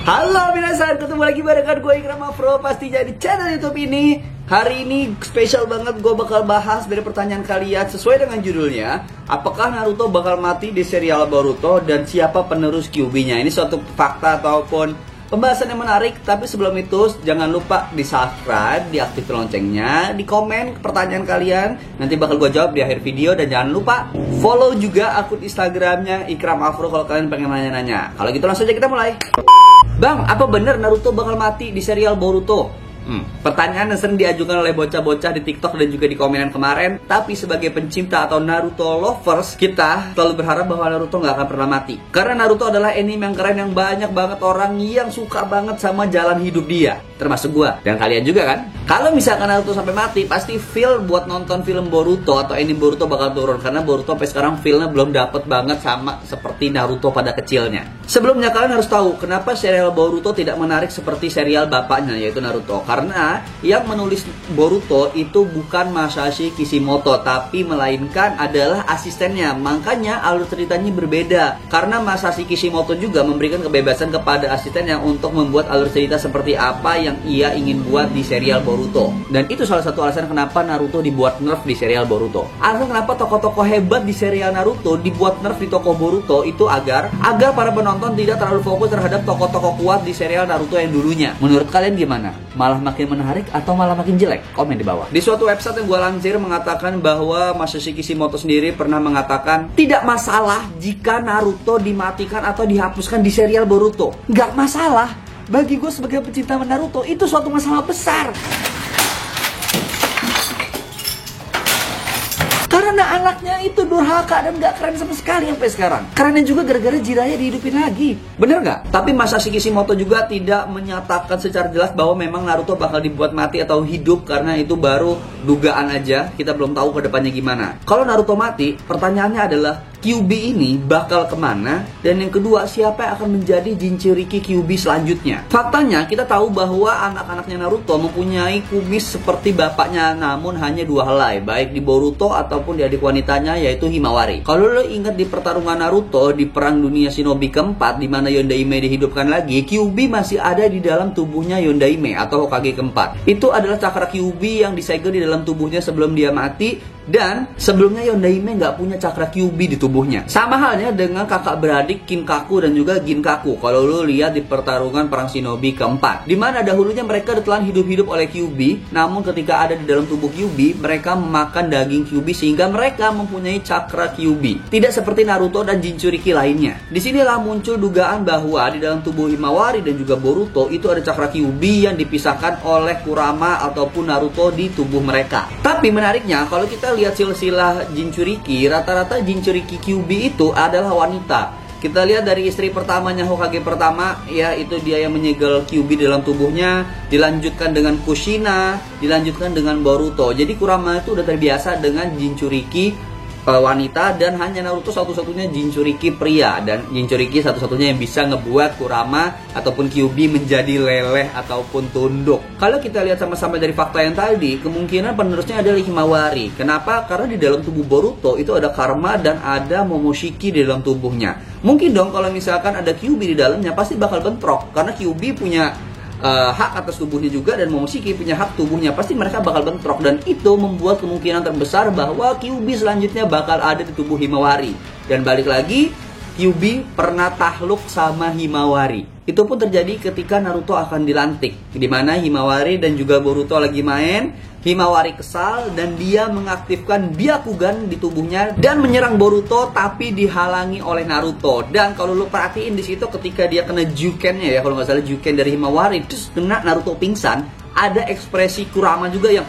Halo minasan, ketemu lagi barengan gue Ikram Afro pastinya di channel YouTube ini. Hari ini spesial banget, gue bakal bahas dari pertanyaan kalian sesuai dengan judulnya. Apakah Naruto bakal mati di serial Boruto dan siapa penerus Kyuubi-nya? Ini suatu fakta ataupun pembahasan yang menarik. Tapi sebelum itu jangan lupa di subscribe, diaktifkan loncengnya, di komen pertanyaan kalian. Nanti bakal gue jawab di akhir video. Dan jangan lupa follow juga akun Instagramnya Ikram Afro kalau kalian pengen nanya-nanya. Kalau gitu langsung aja kita mulai. Bang, apa bener Naruto bakal mati di serial Boruto? Pertanyaan yang sering diajukan oleh bocah-bocah di TikTok dan juga di komenan kemarin. Tapi sebagai pencinta atau Naruto lovers, kita selalu berharap bahwa Naruto nggak akan pernah mati. Karena Naruto adalah anime yang keren, yang banyak banget orang yang suka banget sama jalan hidup dia, termasuk gua dan kalian juga kan. Kalau misalkan Naruto sampai mati, pasti feel buat nonton film Boruto atau anime Boruto bakal turun. Karena Boruto sampai sekarang feelnya belum dapet banget sama seperti Naruto pada kecilnya. Sebelumnya kalian harus tahu kenapa serial Boruto tidak menarik seperti serial bapaknya, yaitu Naruto. Karena yang menulis Boruto itu bukan Masashi Kishimoto, tapi melainkan adalah asistennya. Makanya alur ceritanya berbeda. Karena Masashi Kishimoto juga memberikan kebebasan kepada asistennya untuk membuat alur cerita seperti apa yang ia ingin buat di serial Boruto. Dan itu salah satu alasan kenapa Naruto dibuat nerf di serial Boruto. Alasan kenapa tokoh-tokoh hebat di serial Naruto dibuat nerf di tokoh Boruto itu agar para penonton tidak terlalu fokus terhadap tokoh-tokoh kuat di serial Naruto yang dulunya. Menurut kalian gimana? Malah makin menarik atau malah makin jelek? Komen di bawah. Di suatu website yang gue lansir mengatakan bahwa Masashi Kishimoto sendiri pernah mengatakan tidak masalah jika Naruto dimatikan atau dihapuskan di serial Boruto. Gak masalah. Bagi gue sebagai pecinta Naruto itu suatu masalah besar. Karena anaknya itu durhaka dan gak keren sama sekali sampai sekarang. Kerennya juga gara-gara Jiraiya dihidupin lagi. Bener gak? Tapi Masashi Kishimoto juga tidak menyatakan secara jelas bahwa memang Naruto bakal dibuat mati atau hidup. Karena itu baru dugaan aja. Kita belum tahu ke depannya gimana. Kalau Naruto mati, pertanyaannya adalah Kyuubi ini bakal kemana? Dan yang kedua, siapa yang akan menjadi Jinchuriki Kyuubi selanjutnya? Faktanya, kita tahu bahwa anak-anaknya Naruto mempunyai kumis seperti bapaknya, namun hanya dua helai, baik di Boruto ataupun di adik wanitanya, yaitu Himawari. Kalau lo ingat di pertarungan Naruto di Perang Dunia Shinobi keempat, di mana Yondaime dihidupkan lagi, Kyuubi masih ada di dalam tubuhnya Yondaime atau Hokage keempat. Itu adalah cakra Kyuubi yang disegel di dalam tubuhnya sebelum dia mati. Dan sebelumnya Yondaime nggak punya cakra Kyuubi di tubuhnya. Sama halnya dengan kakak beradik Kinkaku dan juga Ginkaku. Kalau lo lihat di pertarungan perang Shinobi keempat, dimana dahulunya mereka ditelan hidup-hidup oleh Kyuubi, namun ketika ada di dalam tubuh Kyuubi, mereka memakan daging Kyuubi sehingga mereka mempunyai cakra Kyuubi. Tidak seperti Naruto dan Jinchuriki lainnya. Disinilah muncul dugaan bahwa di dalam tubuh Himawari dan juga Boruto itu ada cakra Kyuubi yang dipisahkan oleh Kurama ataupun Naruto di tubuh mereka. Tapi menariknya, kalau kita lihat silsilah Jinchuriki, rata-rata Jinchuriki Kyuubi itu adalah wanita. Kita lihat dari istri pertamanya Hokage pertama, ya itu dia yang menyegel Kyuubi dalam tubuhnya, dilanjutkan dengan Kushina, dilanjutkan dengan Boruto. Jadi Kurama itu udah terbiasa dengan Jinchuriki wanita, dan hanya Naruto satu-satunya Jinchuriki pria, dan Jinchuriki satu-satunya yang bisa ngebuat Kurama ataupun Kyuubi menjadi leleh ataupun tunduk. Kalau kita lihat sama-sama dari fakta yang tadi, kemungkinan penerusnya adalah Himawari. Kenapa? Karena di dalam tubuh Boruto itu ada Karma dan ada Momoshiki di dalam tubuhnya. Mungkin dong kalau misalkan ada Kyuubi di dalamnya pasti bakal bentrok, karena Kyuubi punya hak atas tubuhnya juga dan Momoshiki punya hak tubuhnya, pasti mereka bakal bentrok. Dan itu membuat kemungkinan terbesar bahwa Kyuubi selanjutnya bakal ada di tubuh Himawari. Dan balik lagi, Kyuubi pernah takluk sama Himawari. Itu pun terjadi ketika Naruto akan dilantik, dimana Himawari dan juga Boruto lagi main. Himawari kesal dan dia mengaktifkan Byakugan di tubuhnya dan menyerang Boruto, tapi dihalangi oleh Naruto. Dan kalau lu perhatiin di situ ketika dia kena Jukennya, ya kalau nggak salah Juken dari Himawari, terus kena Naruto pingsan, ada ekspresi Kurama juga yang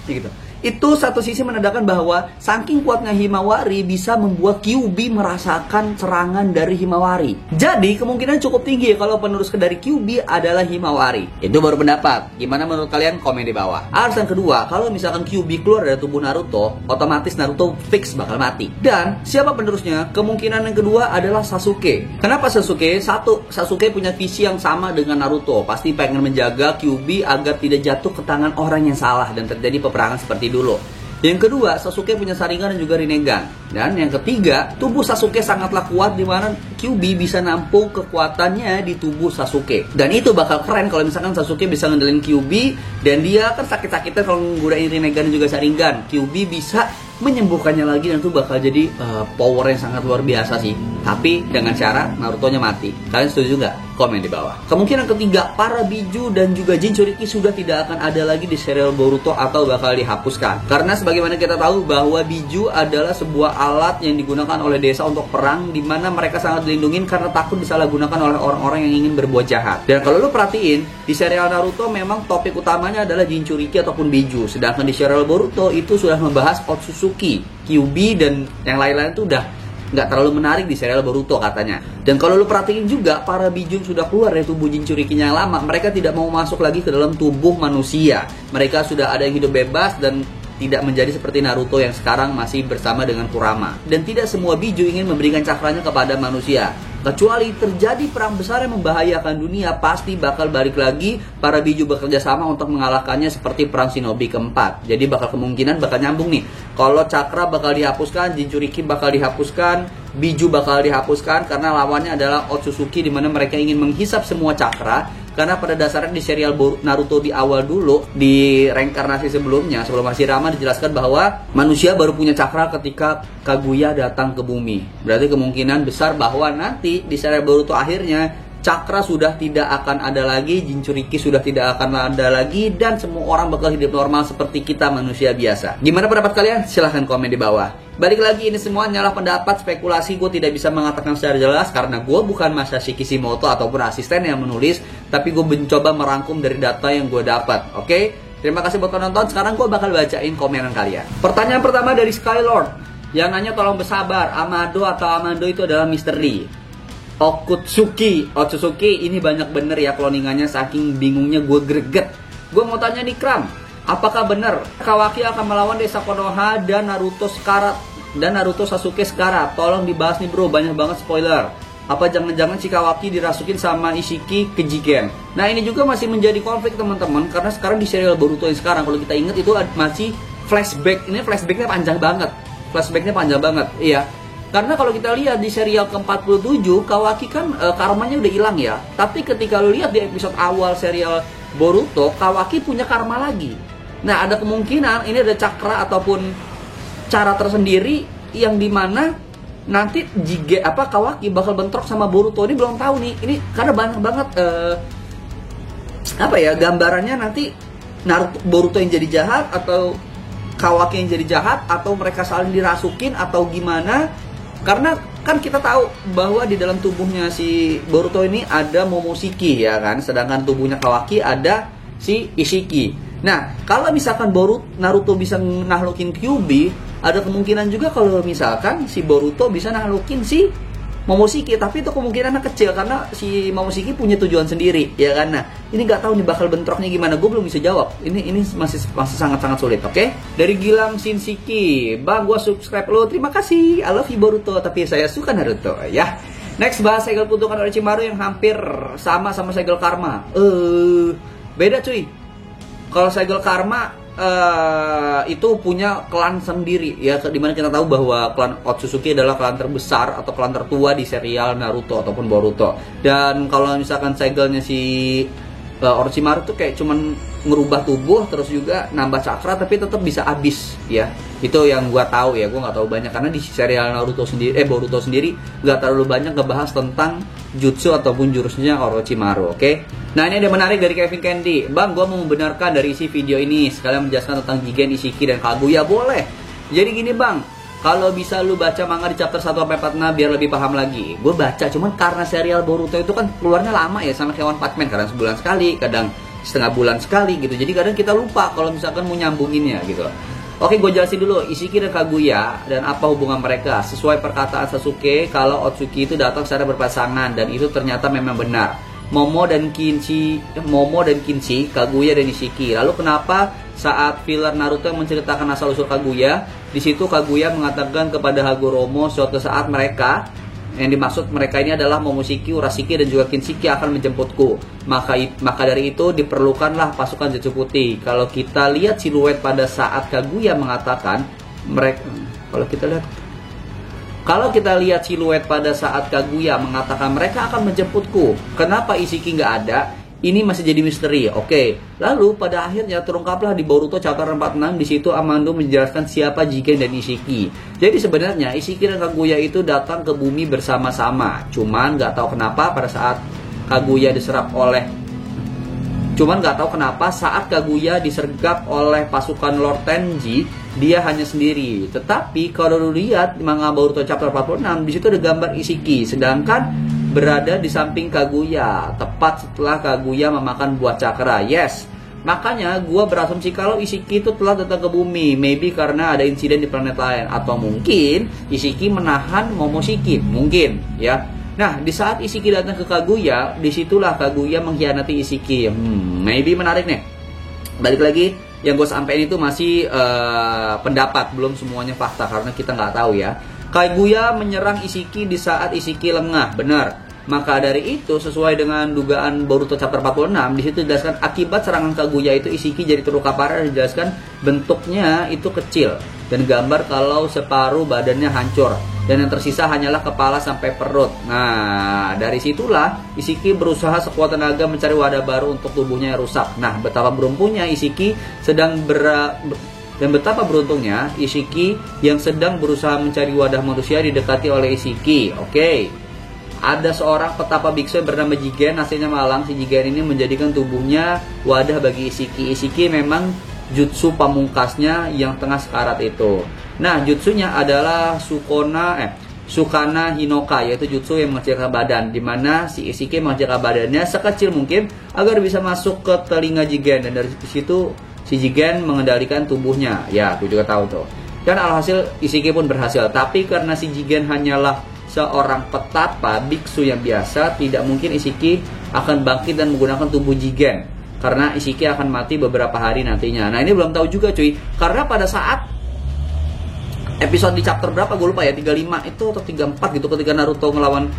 gitu. Itu satu sisi menandakan bahwa saking kuatnya Himawari bisa membuat Kyuubi merasakan serangan dari Himawari. Jadi kemungkinan cukup tinggi kalau penerus dari Kyuubi adalah Himawari. Itu baru pendapat. Gimana menurut kalian? Komen di bawah. Alasan kedua, kalau misalkan Kyuubi keluar dari tubuh Naruto, otomatis Naruto fix bakal mati. Dan siapa penerusnya? Kemungkinan yang kedua adalah Sasuke. Kenapa Sasuke? Satu, Sasuke punya visi yang sama dengan Naruto. Pasti pengen menjaga Kyuubi agar tidak jatuh ke tangan orang yang salah dan terjadi peperangan seperti dulu. Yang kedua, Sasuke punya Sharingan dan juga Rinnegan. Dan yang ketiga, tubuh Sasuke sangatlah kuat di mana Kyuubi bisa nampung kekuatannya di tubuh Sasuke. Dan itu bakal keren kalau misalkan Sasuke bisa ngandelin Kyuubi dan dia kan sakit-sakitnya kalau menggunakan Rinnegan dan juga Sharingan. Kyuubi bisa menyembuhkannya lagi dan itu bakal jadi power yang sangat luar biasa sih. Tapi dengan cara Naruto-nya mati. Kalian setuju nggak? Komen di bawah. Kemungkinan ketiga, para Biju dan juga Jinchuriki sudah tidak akan ada lagi di serial Boruto atau bakal dihapuskan. Karena sebagaimana kita tahu bahwa Biju adalah sebuah alat yang digunakan oleh desa untuk perang, di mana mereka sangat dilindungi karena takut disalahgunakan oleh orang-orang yang ingin berbuat jahat. Dan kalau lu perhatiin, di serial Naruto memang topik utamanya adalah Jinchuriki ataupun Biju. Sedangkan di serial Boruto itu sudah membahas Otsutsuki, Kyuubi, dan yang lain-lain itu udah nggak terlalu menarik di serial Boruto katanya. Dan kalau lu perhatiin juga, para Bijun sudah keluar dari tubuh Jinchurikinya yang lama. Mereka tidak mau masuk lagi ke dalam tubuh manusia. Mereka sudah ada yang hidup bebas dan tidak menjadi seperti Naruto yang sekarang masih bersama dengan Kurama. Dan tidak semua Biju ingin memberikan cakranya kepada manusia. Kecuali terjadi perang besar yang membahayakan dunia, pasti bakal balik lagi para Biju bekerja sama untuk mengalahkannya seperti perang Shinobi keempat. Jadi bakal kemungkinan bakal nyambung nih. Kalau Cakra bakal dihapuskan, Jinchuriki bakal dihapuskan, Biju bakal dihapuskan karena lawannya adalah Otsutsuki, di mana mereka ingin menghisap semua Cakra. Karena pada dasarnya di serial Naruto di awal dulu, di reinkarnasi sebelumnya, sebelum Hashirama, dijelaskan bahwa manusia baru punya cakra ketika Kaguya datang ke bumi. Berarti kemungkinan besar bahwa nanti di serial Boruto akhirnya cakra sudah tidak akan ada lagi, Jinchuriki sudah tidak akan ada lagi, dan semua orang bakal hidup normal seperti kita manusia biasa. Gimana pendapat kalian? Silahkan komen di bawah. Balik lagi, ini semua hanyalah pendapat spekulasi, gue tidak bisa mengatakan secara jelas karena gue bukan Masashi Kishimoto ataupun asisten yang menulis, tapi gue mencoba merangkum dari data yang gue dapat. Oke? Terima kasih buat penonton. Sekarang gue bakal bacain komenan kalian. Pertanyaan pertama dari Skylord yang nanya, tolong bersabar, Amado atau Amando itu adalah misteri. Otsutsuki, ini banyak bener ya cloningannya, saking bingungnya gue greget. Gue mau tanya nih Kram, apakah benar Kawaki akan melawan desa Konoha dan Naruto Sasuke sekarang? Tolong dibahas nih bro, banyak banget spoiler. Apa jangan-jangan si Kawaki dirasukin sama Ishiki ke Jigen? Nah ini juga masih menjadi konflik teman-teman, karena sekarang di serial Boruto yang sekarang, kalau kita ingat itu masih flashback. Ini flashbacknya panjang banget. Iya. Karena kalau kita lihat di serial ke-47, Kawaki kan karmanya udah hilang ya. Tapi ketika lu lihat di episode awal serial Boruto, Kawaki punya karma lagi. Nah, ada kemungkinan ini ada cakra ataupun cara tersendiri yang dimana nanti Kawaki bakal bentrok sama Boruto. Ini belum tahu nih. Ini karena banyak banget gambarannya nanti Boruto yang jadi jahat atau Kawaki yang jadi jahat, atau mereka saling dirasukin atau gimana. Karena kan kita tahu bahwa di dalam tubuhnya si Boruto ini ada Momoshiki ya kan, sedangkan tubuhnya Kawaki ada si Ishiki. Nah, kalau misalkan Naruto bisa nahlukin Kyuubi, ada kemungkinan juga kalau misalkan si Boruto bisa nahlukin si Momoshiki, tapi itu kemungkinan kecil karena si Momoshiki punya tujuan sendiri ya kan. Nah, ini nggak tahu nih bakal bentroknya gimana, gue belum bisa jawab. Ini masih sangat sulit. Oke? Dari Gilang Shinshiki, bang gue subscribe lo, terima kasih, I love you Boruto, tapi saya suka Naruto ya. Next, bahas segel kutukan Orochimaru yang hampir sama segel karma. Beda cuy. Kalau segel karma itu punya klan sendiri ya, dimana kita tahu bahwa klan Otsutsuki adalah klan terbesar atau klan tertua di serial Naruto ataupun Boruto. Dan kalau misalkan segelnya si Orochimaru tuh kayak cuman ngerubah tubuh terus juga nambah cakra, tapi tetap bisa habis ya. Itu yang gua tahu ya, gua nggak tahu banyak karena di serial Boruto sendiri nggak terlalu banyak ngebahas tentang jutsu ataupun jurusnya Orochimaru. Oke? Nah, ini ada menarik dari Kevin Candy. Bang, gua mau membenarkan dari isi video ini, sekalian menjelaskan tentang Jigen, Ishiki, dan Kaguya. Boleh. Jadi gini bang, kalau bisa lu baca manga di chapter 1-46 biar lebih paham lagi. Gue baca, cuman karena serial Boruto itu kan keluarnya lama ya, sama kayak One Punch Man, kadang sebulan sekali, kadang setengah bulan sekali gitu. Jadi kadang kita lupa kalau misalkan mau nyambunginnya gitu. Oke, gue jelasin dulu Ishiki dan Kaguya dan apa hubungan mereka. Sesuai perkataan Sasuke, kalau Otsuki itu datang secara berpasangan, dan itu ternyata memang benar. Momo dan Kinshi, Kaguya dan Ishiki. Lalu kenapa saat filler Naruto yang menceritakan asal usul Kaguya, di situ Kaguya mengatakan kepada Hagoromo suatu saat mereka, yang dimaksud mereka ini adalah Momoshiki, Urashiki, dan juga Kinshiki akan menjemputku. Maka dari itu diperlukanlah pasukan Zetsu Putih. Kalau kita lihat siluet pada saat Kaguya mengatakan mereka, kalau kita lihat Kalau kita lihat siluet pada saat Kaguya mengatakan mereka akan menjemputku, kenapa Isiki nggak ada? Ini masih jadi misteri. Oke. Lalu pada akhirnya terungkaplah di Boruto chapter 46, di situ Amando menjelaskan siapa Jigen dan Isiki. Jadi sebenarnya Isiki dan Kaguya itu datang ke bumi bersama-sama. Cuman nggak tahu kenapa pada saat Kaguya diserap oleh pasukan Lord Tenji, dia hanya sendiri. Tetapi kalau lihat di manga Boruto chapter 46, di situ ada gambar Isiki, sedangkan berada di samping Kaguya, tepat setelah Kaguya memakan buah cakra. Yes, makanya gua berasumsi kalau Isiki itu telah datang ke bumi, maybe karena ada insiden di planet lain, atau mungkin Isiki menahan Momoshiki, mungkin ya. Nah, di saat Isiki datang ke Kaguya, disitulah Kaguya mengkhianati Isiki. Maybe menarik nih. Balik lagi, yang gue sampein itu masih pendapat, belum semuanya fakta karena kita nggak tahu ya. Kaguya menyerang Isiki di saat Isiki lengah, benar. Maka dari itu, sesuai dengan dugaan Boruto chapter 46, di situ dijelaskan akibat serangan Kaguya itu Isiki jadi terluka parah, dijelaskan bentuknya itu kecil dan gambar kalau separuh badannya hancur dan yang tersisa hanyalah kepala sampai perut. Nah, dari situlah Isiki berusaha sekuat tenaga mencari wadah baru untuk tubuhnya yang rusak. Nah, betapa beruntungnya Isiki dan betapa beruntungnya Isiki yang sedang berusaha mencari wadah manusia didekati oleh Isiki. Oke. Ada seorang petapa biksu bernama Jigen, hasilnya malang. Si Jigen ini menjadikan tubuhnya wadah bagi Isiki. Isiki memang jutsu pamungkasnya yang tengah sekarat itu. Nah, jutsunya adalah Sukana Hinoka, yaitu jutsu yang mengecilkan badan, dimana si Isiki mengecilkan badannya sekecil mungkin agar bisa masuk ke telinga Jigen, dan dari situ si Jigen mengendalikan tubuhnya. Ya, aku juga tahu tuh. Dan alhasil Isiki pun berhasil. Tapi karena si Jigen hanyalah seorang petapa biksu yang biasa, tidak mungkin Isiki akan bangkit dan menggunakan tubuh Jigen, karena Isiki akan mati beberapa hari nantinya. Nah, ini belum tahu juga cuy, karena pada saat episode di chapter berapa gue lupa ya, 35 itu atau 34 gitu, ketika Naruto ngelawan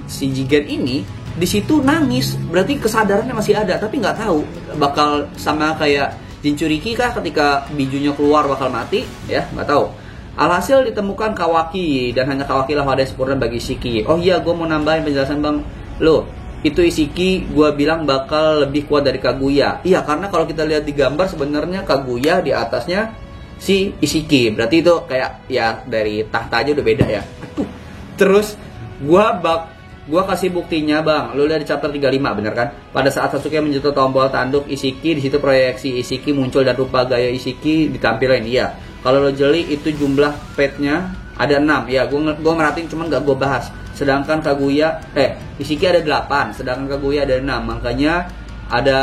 si Jigen ini, di situ nangis, berarti kesadarannya masih ada, tapi nggak tahu bakal sama kayak Jinchuriki kah ketika bijunya keluar bakal mati, ya nggak tahu. Alhasil ditemukan Kawaki, dan hanya Kawaki lah wadah sempurna bagi Isiki. Oh iya, gue mau nambahin penjelasan bang, lo itu Isiki gue bilang bakal lebih kuat dari Kaguya. Iya, karena kalau kita lihat di gambar sebenarnya Kaguya di atasnya si Isiki, berarti itu kayak ya dari tahta aja udah beda ya. Aduh. Terus gua kasih buktinya bang, lu lihat di chapter 35 bener kan? Pada saat Sasuke menyentuh tombol tanduk Isiki, di situ proyeksi Isiki muncul dan rupa gaya Isiki ditampilin. Iya. Kalau lo jeli itu jumlah petnya ada 6. Ya, gua merhatiin cuman gak gua bahas. Sedangkan Isiki ada 8, sedangkan Kaguya ada 6. Makanya ada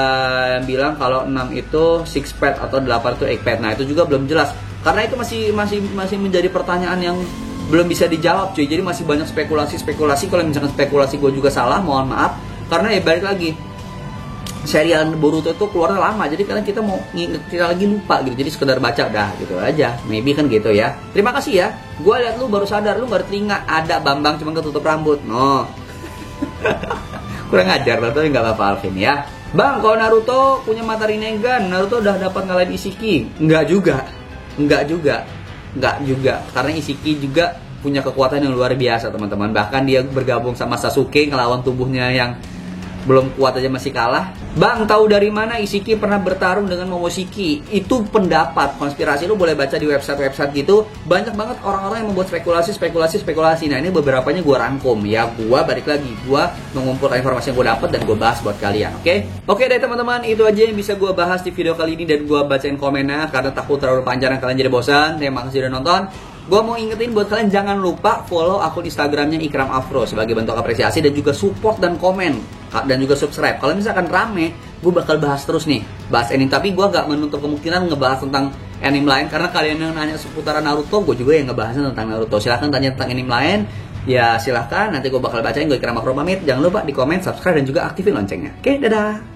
yang bilang kalau 6 itu 6 pet atau 8 itu 8 pet. Nah, itu juga belum jelas. Karena itu masih menjadi pertanyaan yang belum bisa dijawab cuy. Jadi masih banyak spekulasi. Kalau misalkan spekulasi gue juga salah, mohon maaf. Karena ya balik lagi, serial Boruto itu keluarnya lama, jadi kadang kita mau ngingetin lagi lupa gitu. Jadi sekedar baca dah gitu aja. Maybe kan gitu ya. Terima kasih ya. Gue lihat lu baru sadar, lu baru teringat ada Bambang cuma ketutup rambut. No. Kurang ajar, tapi nggak apa-apa Alvin ya. Bang, kalau Naruto punya mata Rinnegan, Naruto udah dapat ngalahin Isiki? Enggak juga. Karena Isiki juga punya kekuatan yang luar biasa teman-teman. Bahkan dia bergabung sama Sasuke ngelawan tubuhnya yang belum kuat aja masih kalah. Bang, tahu dari mana Isiki pernah bertarung dengan Momoshiki? Itu pendapat konspirasi, lu boleh baca di website gitu. Banyak banget orang-orang yang membuat spekulasi. Nah, ini beberapanya gua rangkum ya. Gua balik lagi, gua mengumpulkan informasi yang gua dapat dan gua bahas buat kalian. Oke deh teman-teman, itu aja yang bisa gua bahas di video kali ini, dan gua bacain komennya karena takut terlalu panjang dan kalian jadi bosan. Terima kasih udah nonton. Gue mau ingetin buat kalian, jangan lupa follow akun Instagramnya Ikram Afro sebagai bentuk apresiasi dan juga support dan komen dan juga subscribe. Kalau misalkan rame, gue bakal bahas terus nih, bahas anime. Tapi gue gak menutup kemungkinan ngebahas tentang anime lain, karena kalian yang nanya seputaran Naruto, gue juga yang ngebahasnya tentang Naruto. Silahkan tanya tentang anime lain, ya silahkan. Nanti gue bakal bacain. Gue Ikram Afro pamit. Jangan lupa di komen, subscribe dan juga aktifin loncengnya. Oke, dadah.